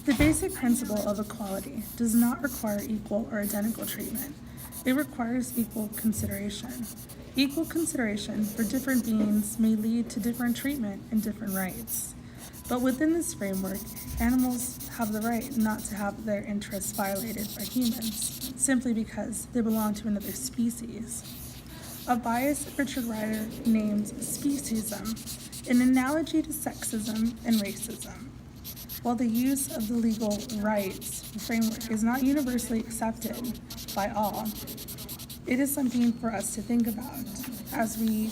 The basic principle of equality does not require equal or identical treatment. It requires equal consideration. Equal consideration for different beings may lead to different treatment and different rights. But within this framework, animals have the right not to have their interests violated by humans, simply because they belong to another species. A biased Richard Ryder names speciesism an analogy to sexism and racism. While the use of the legal rights framework is not universally accepted by all, it is something for us to think about as we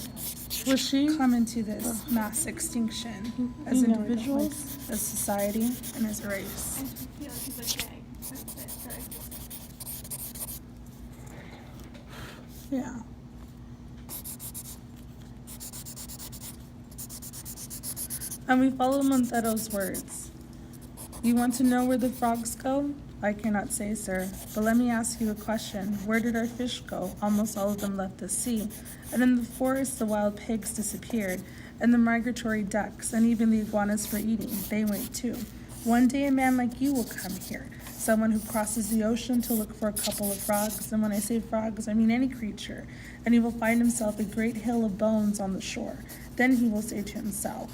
come into this mass extinction as individuals, as society, and as a race. Yeah. And we follow Montero's words. You want to know where the frogs go? I cannot say, sir, but let me ask you a question. Where did our fish go? Almost all of them left the sea. And in the forest, the wild pigs disappeared, and the migratory ducks, and even the iguanas for eating, they went too. One day a man like you will come here, someone who crosses the ocean to look for a couple of frogs, and when I say frogs, I mean any creature, and he will find himself a great hill of bones on the shore. Then he will say to himself,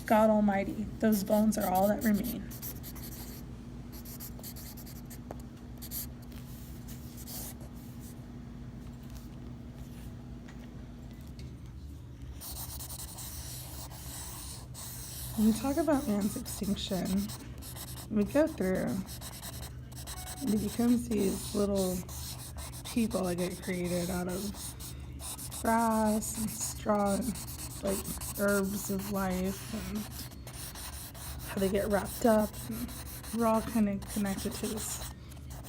God Almighty, those bones are all that remain. When we talk about man's extinction, we go through, and it becomes these little people that get created out of grass and straw and like herbs of life, and how they get wrapped up, and we're all kind of connected to this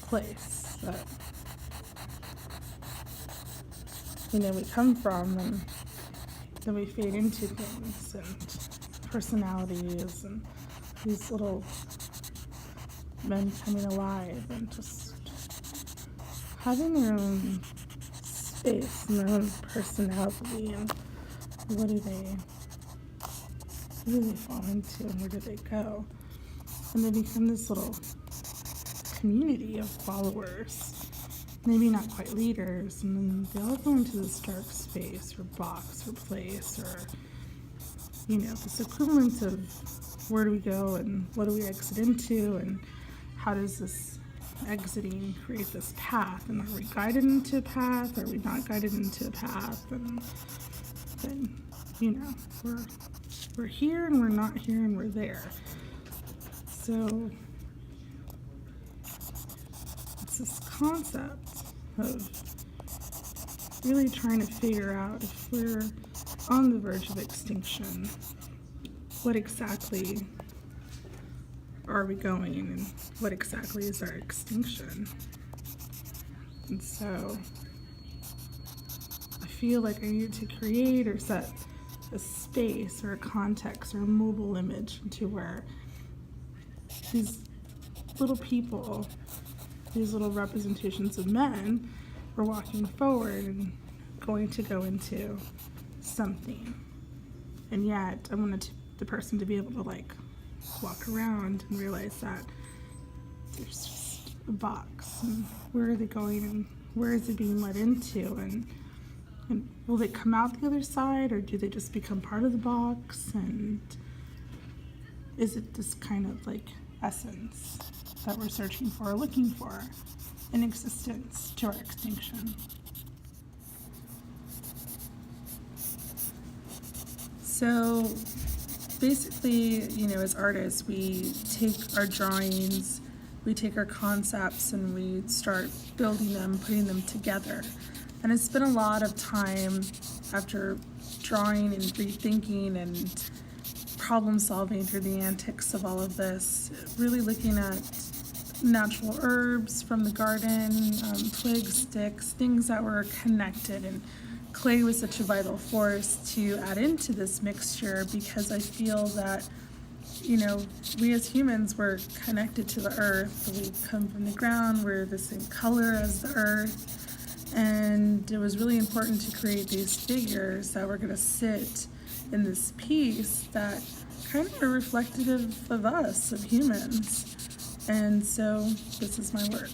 place that we come from, and then we fade into things and personalities and these little men coming alive and just having their own space and their own personality, and what do they fall into and where do they go? And they become this little community of followers, maybe not quite leaders, and then they all go into this dark space or box or place or this equivalent of where do we go and what do we exit into, and how does this exiting create this path, and are we guided into a path, are we not guided into a path, and then we're here and we're not here and we're there. So it's this concept of really trying to figure out if we're on the verge of extinction, what exactly are we going, and what exactly is our extinction? And so I feel like I need to create or set a space or a context or a mobile image into where these little people, these little representations of men, are walking forward and going to go into something. And yet I wanted the person to be able to walk around and realize that there's just a box, and where are they going and where is it being led into, and will they come out the other side, or do they just become part of the box, and is it this kind of essence that we're searching for, looking for in existence to our extinction? So basically, as artists, we take our drawings, we take our concepts, and we start building them, putting them together. And I spent a lot of time after drawing and rethinking and problem solving through the antics of all of this, really looking at natural herbs from the garden, twigs, sticks, things that were connected, and clay was such a vital force to add into this mixture, because I feel that, we as humans, were connected to the earth. We come from the ground, we're the same color as the earth, and it was really important to create these figures that were going to sit in this piece that kind of are reflective of us, of humans. And so this is my work.